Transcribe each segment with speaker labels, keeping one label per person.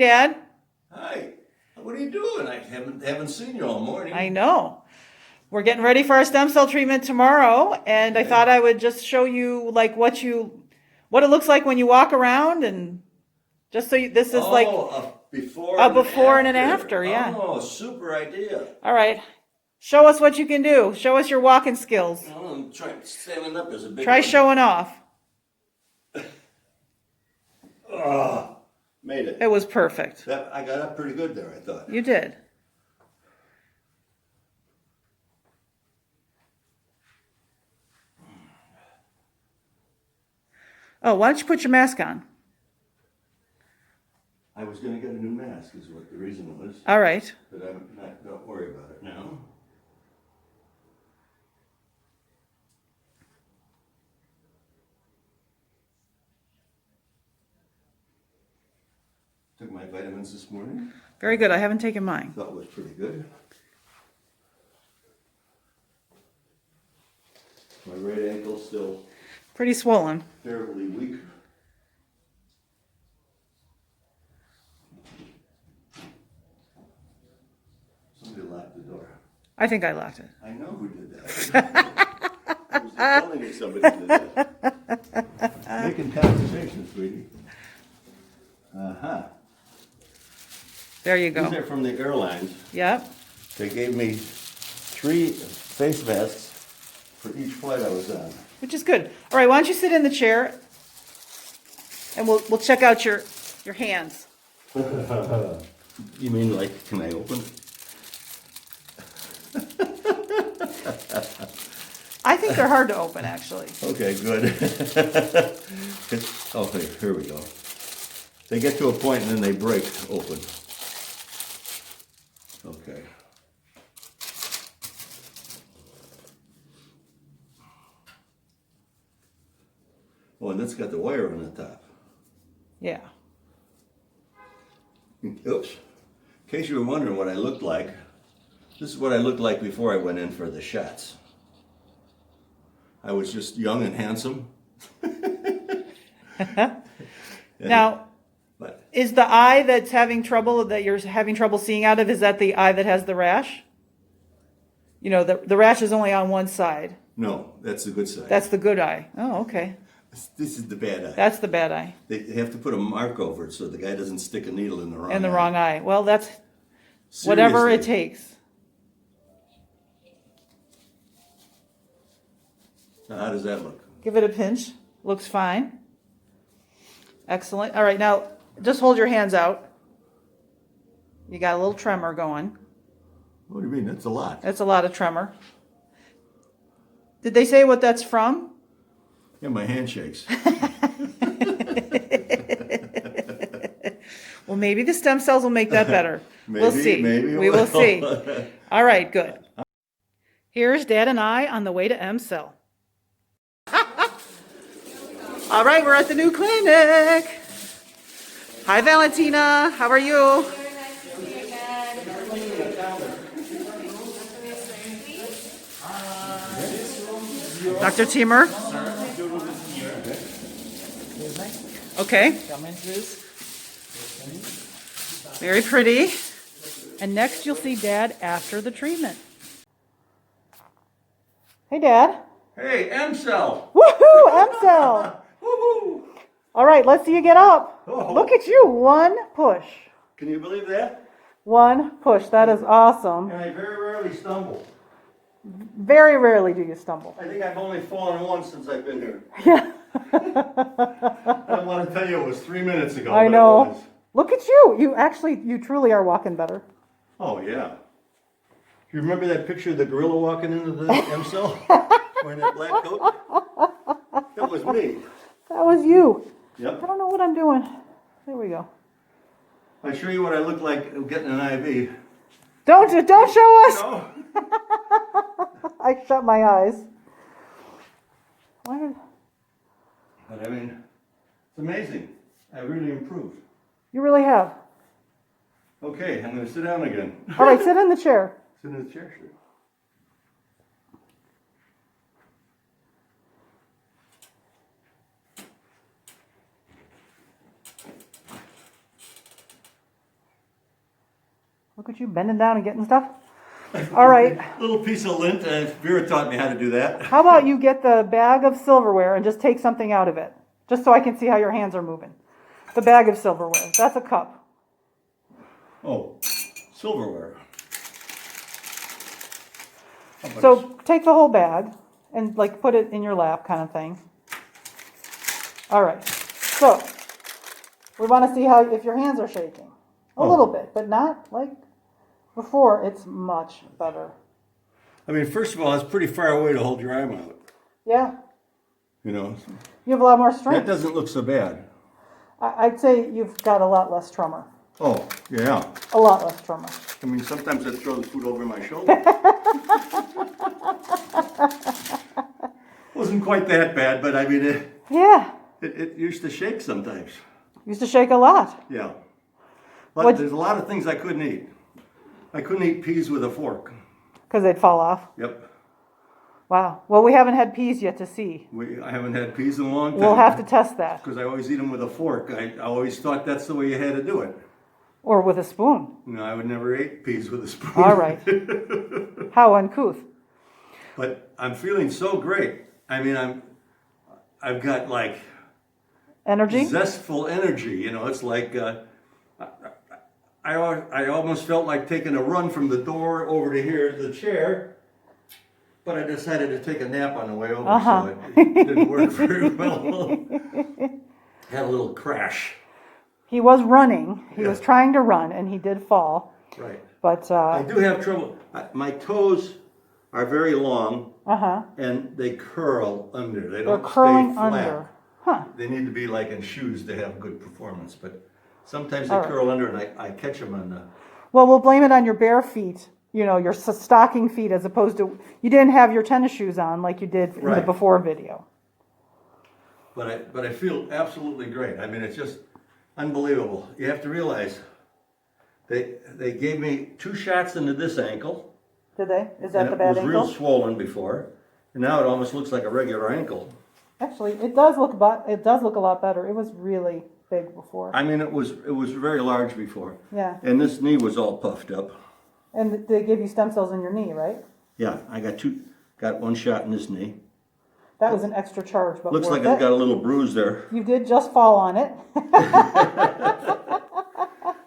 Speaker 1: Dad?
Speaker 2: Hi. What are you doing? I haven't seen you all morning.
Speaker 1: I know. We're getting ready for our stem cell treatment tomorrow, and I thought I would just show you like what it looks like when you walk around, and just so this is like
Speaker 2: a before
Speaker 1: a
Speaker 2: and
Speaker 1: before and
Speaker 2: after.
Speaker 1: an after, yeah.
Speaker 2: Oh, super idea.
Speaker 1: All right. Show us what you can do. Show us your walking skills.
Speaker 2: Oh, I'm trying standing up is a big
Speaker 1: Try
Speaker 2: one.
Speaker 1: showing off.
Speaker 2: Oh, made it.
Speaker 1: It was perfect.
Speaker 2: I got up pretty good there, I thought.
Speaker 1: You did. Oh, why don't you put your mask on?
Speaker 2: I was going to get a new mask is what the reason was.
Speaker 1: All right.
Speaker 2: But don't worry about it now. Took my vitamins this morning.
Speaker 1: Very good. I haven't taken mine.
Speaker 2: Thought it was pretty good. My right ankle still
Speaker 1: Pretty swollen.
Speaker 2: terribly weak. Somebody locked the door.
Speaker 1: I think I locked it.
Speaker 2: I know who did that. I was telling you somebody did that. Making conversation, sweetie. Uh-huh.
Speaker 1: There you
Speaker 2: These
Speaker 1: go.
Speaker 2: are from the airlines.
Speaker 1: Yep.
Speaker 2: They gave me 3 face masks for each flight I was on.
Speaker 1: Which is good. All right, why don't you sit in the chair, and we'll check out your hands.
Speaker 2: You mean like, can I open it?
Speaker 1: I think they're hard to open, actually.
Speaker 2: Okay, good. Okay, here we go. They get to a point and then they break open. Okay. Oh, and that's got the wire on the top.
Speaker 1: Yeah.
Speaker 2: Oops. In case you were wondering what I looked like, this is what I looked like before I went in for the shots. I was just young and handsome.
Speaker 1: Now,
Speaker 2: But
Speaker 1: is the eye that you're having trouble seeing out of, is that the eye that has the rash? You know, the rash is only on one side.
Speaker 2: no, that's the good side.
Speaker 1: That's the good eye. Oh, okay.
Speaker 2: This is the bad eye.
Speaker 1: That's the bad eye.
Speaker 2: They have to put a mark over it so the guy doesn't stick a needle in the wrong
Speaker 1: And the
Speaker 2: eye.
Speaker 1: wrong eye. Well, that's whatever it
Speaker 2: Seriously.
Speaker 1: takes.
Speaker 2: Now, how does that look?
Speaker 1: Give it a pinch. Looks fine. Excellent. All right, now just hold your hands out. You got a little tremor going.
Speaker 2: What do you mean? That's a lot.
Speaker 1: That's a lot of tremor. Did they say what that's from?
Speaker 2: Yeah, my hand shakes.
Speaker 1: Well, maybe the stem cells will make that better. We'll
Speaker 2: Maybe-
Speaker 1: see.
Speaker 2: maybe it
Speaker 1: We will
Speaker 2: will.
Speaker 1: see. All right, good. Here's Dad and I on the way to M-Cell. All right, we're at the new clinic. Hi, Valentina. How are you? Dr. Timur. Okay. Very pretty. And next you'll see Dad after the treatment. Hey, Dad.
Speaker 2: Hey, M-Cell!
Speaker 1: Woohoo! M-Cell.
Speaker 2: Woohoo!
Speaker 1: All right, let's see you get up.
Speaker 2: Oh.
Speaker 1: Look at you. One push.
Speaker 2: Can you believe that?
Speaker 1: One push. That is awesome.
Speaker 2: And I very rarely stumble.
Speaker 1: Very rarely do you stumble.
Speaker 2: I think I've only fallen once since I've been here.
Speaker 1: Yeah.
Speaker 2: I don't want to tell you it was 3 minutes ago.
Speaker 1: I
Speaker 2: but it
Speaker 1: know.
Speaker 2: was.
Speaker 1: Look at you. You truly are walking better.
Speaker 2: Oh, yeah. You remember that picture of the gorilla walking into the M-Cell? Wearing that black coat? That was me.
Speaker 1: That was you. I
Speaker 2: Yep.
Speaker 1: don't know what I'm doing. There we go.
Speaker 2: I'll show you what I look like getting an IV.
Speaker 1: Don't show us.
Speaker 2: No.
Speaker 1: I shut my eyes. Why did
Speaker 2: But I mean, it's amazing. I really improved.
Speaker 1: you really have?
Speaker 2: Okay, I'm going to sit down again.
Speaker 1: All right, sit in the chair.
Speaker 2: Sit in the chair, sure.
Speaker 1: Look at you bending down and getting stuff. All right.
Speaker 2: Little piece of lint, and Vera taught me how to do that.
Speaker 1: How about you get the bag of silverware and just take something out of it, just so I can see how your hands are moving. The bag of silverware. That's a cup.
Speaker 2: Oh, silverware.
Speaker 1: So take the whole bag and like put it in your lap kind of thing. All right. So we want to see how if your hands are shaking. A little bit, but not like before. It's much better.
Speaker 2: I mean, first of all, it's pretty far away to hold your arm out.
Speaker 1: Yeah.
Speaker 2: You know,
Speaker 1: You have a lot more
Speaker 2: that
Speaker 1: strength.
Speaker 2: doesn't look so bad.
Speaker 1: I'd say you've got a lot less tremor.
Speaker 2: Oh, yeah.
Speaker 1: A lot less tremor.
Speaker 2: I mean, sometimes I throw the food over my shoulder. Wasn't quite that bad, but I mean,
Speaker 1: Yeah.
Speaker 2: it used to shake sometimes.
Speaker 1: Used to shake a lot.
Speaker 2: Yeah. But
Speaker 1: What-
Speaker 2: there's a lot of things I couldn't eat. I couldn't eat peas with a fork.
Speaker 1: Because they'd fall off.
Speaker 2: Yep.
Speaker 1: Wow. Well, we haven't had peas yet to see.
Speaker 2: I haven't had peas in a long time.
Speaker 1: We'll have to test that.
Speaker 2: Because I always eat them with a fork. I always thought that's the way you had to do it.
Speaker 1: Or with a spoon.
Speaker 2: No, I would never eat peas with a spoon.
Speaker 1: All right. How uncouth.
Speaker 2: But I'm feeling so great. I mean, I've got like
Speaker 1: Energy?
Speaker 2: zestful energy. You know, it's like I almost felt like taking a run from the door over to here to the chair. But I decided to take a nap on the way over, so it didn't work very well. Had a little crash.
Speaker 1: He was running. He
Speaker 2: Yeah.
Speaker 1: was trying to run, and he did fall.
Speaker 2: Right.
Speaker 1: But,
Speaker 2: I do have trouble. My toes are very long,
Speaker 1: uh-huh.
Speaker 2: and they curl under. They
Speaker 1: They're
Speaker 2: don't
Speaker 1: curling
Speaker 2: stay flat.
Speaker 1: under. Huh.
Speaker 2: They need to be like in shoes to have good performance, but sometimes they
Speaker 1: All right.
Speaker 2: curl under, and I catch them on the.
Speaker 1: Well, we'll blame it on your bare feet. You know, your stocking feet, as opposed to, you didn't have your tennis shoes on like you did in the
Speaker 2: Right.
Speaker 1: before video.
Speaker 2: But I feel absolutely great. I mean, it's just unbelievable. You have to realize they gave me 2 shots into this ankle.
Speaker 1: Did they? Is that
Speaker 2: And
Speaker 1: the bad
Speaker 2: it was real
Speaker 1: ankle?
Speaker 2: swollen before, and now it almost looks like a regular ankle.
Speaker 1: Actually, it does look a lot better. It was really big before.
Speaker 2: I mean, it was very large before,
Speaker 1: Yeah.
Speaker 2: and this knee was all puffed up.
Speaker 1: And they give you stem cells in your knee, right?
Speaker 2: Yeah, I got 1 shot in this knee.
Speaker 1: That was an extra charge, but
Speaker 2: Looks
Speaker 1: worth
Speaker 2: like I've
Speaker 1: it.
Speaker 2: got a little bruise there.
Speaker 1: You did just fall on it.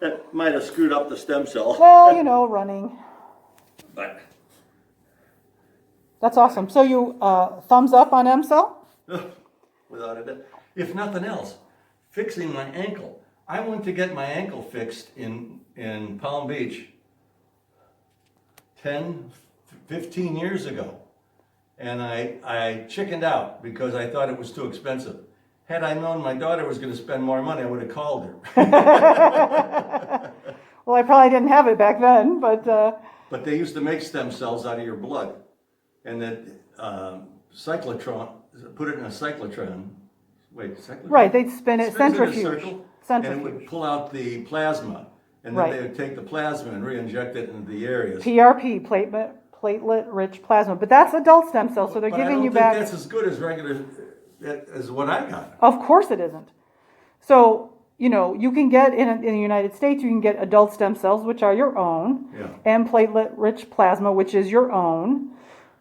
Speaker 2: That might have screwed up the stem cell,
Speaker 1: Well, you know, running.
Speaker 2: but
Speaker 1: That's awesome. So you thumbs up on MCell?
Speaker 2: without a doubt, if nothing else, fixing my ankle. I went to get my ankle fixed in Palm Beach 10, 15 years ago. And I chickened out because I thought it was too expensive. Had I known my daughter was going to spend more money, I would have called her.
Speaker 1: Well, I probably didn't have it back then, but
Speaker 2: But they used to make stem cells out of your blood. And then cyclotron, put it in a cyclotron. Wait, cyclotron?
Speaker 1: right, they'd spin it,
Speaker 2: Spins in a
Speaker 1: centrifuge.
Speaker 2: circle, And it would
Speaker 1: Centrifuge.
Speaker 2: pull out the plasma. And then
Speaker 1: Right.
Speaker 2: they would take the plasma and re-inject it into the areas.
Speaker 1: PRP, platelet-rich plasma. But that's adult stem cells, so they're
Speaker 2: But I
Speaker 1: giving
Speaker 2: don't
Speaker 1: you
Speaker 2: think
Speaker 1: back.
Speaker 2: that's as good as regular, as what I got.
Speaker 1: Of course it isn't. So, you know, you can get in the United States, you can get adult stem cells, which are your own,
Speaker 2: Yeah.
Speaker 1: and platelet-rich plasma, which is your own.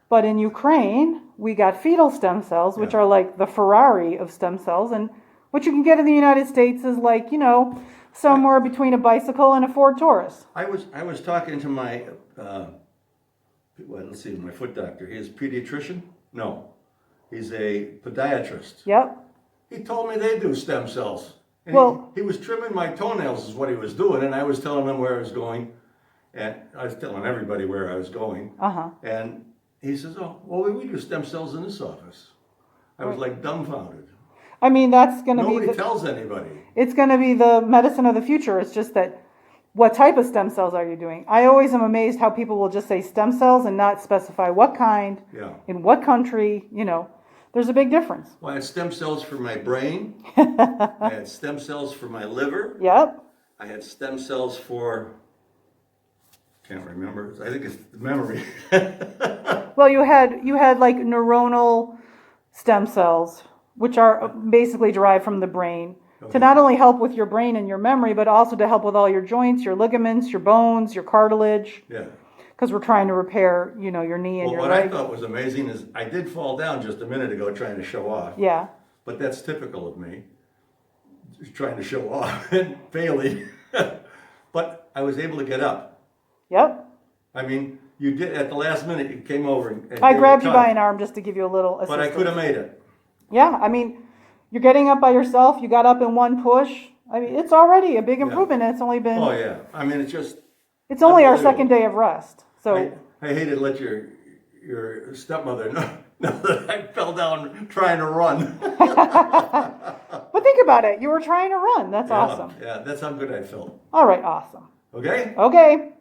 Speaker 1: But in Ukraine, we got fetal stem cells, which
Speaker 2: Yeah.
Speaker 1: are like the Ferrari of stem cells. And what you can get in the United States is like, you know, somewhere between a bicycle and a Ford Taurus.
Speaker 2: I was talking to my, let's see, my foot doctor. He's a pediatrician? No. He's a podiatrist.
Speaker 1: Yep.
Speaker 2: He told me they do stem cells. And
Speaker 1: Well-
Speaker 2: he was trimming my toenails is what he was doing, and I was telling him where I was going. And I was telling everybody where I was going.
Speaker 1: Uh-huh.
Speaker 2: And he says, oh, well, we do stem cells in this office. I was like dumbfounded.
Speaker 1: I mean, that's going to be
Speaker 2: Nobody
Speaker 1: the,
Speaker 2: tells anybody.
Speaker 1: it's going to be the medicine of the future. It's just that what type of stem cells are you doing? I always am amazed how people will just say stem cells and not specify what kind,
Speaker 2: Yeah.
Speaker 1: in what country, you know. There's a big difference.
Speaker 2: Well, I had stem cells for my brain. I had stem cells for my liver.
Speaker 1: Yep.
Speaker 2: I had stem cells for, can't remember. I think it's the memory.
Speaker 1: Well, you had like neuronal stem cells, which are basically derived from the brain. to not only help with your brain and your memory, but also to help with all your joints, your ligaments, your bones, your cartilage.
Speaker 2: Yeah.
Speaker 1: Because we're trying to repair, you know, your knee and
Speaker 2: Well,
Speaker 1: your
Speaker 2: what I
Speaker 1: leg.
Speaker 2: thought was amazing is I did fall down just a minute ago trying to show off.
Speaker 1: Yeah.
Speaker 2: But that's typical of me, just trying to show off and failing. But I was able to get up.
Speaker 1: Yep.
Speaker 2: I mean, you did at the last minute. You came over and
Speaker 1: I
Speaker 2: gave
Speaker 1: grabbed
Speaker 2: it a
Speaker 1: you by
Speaker 2: tug,
Speaker 1: an arm just to give you a little assistance.
Speaker 2: but I could have made it.
Speaker 1: Yeah, I mean, you're getting up by yourself. You got up in one push. I mean, it's already a big improvement, and it's only been.
Speaker 2: Oh yeah. I mean, it's just.
Speaker 1: It's only our
Speaker 2: unbelievable.
Speaker 1: second day of rest. So.
Speaker 2: I hated to let your stepmother know that I fell down trying to run.
Speaker 1: But think about it. You were trying to run. That's awesome.
Speaker 2: Yeah, that's how good I felt.
Speaker 1: All right, awesome.
Speaker 2: Okay?
Speaker 1: Okay.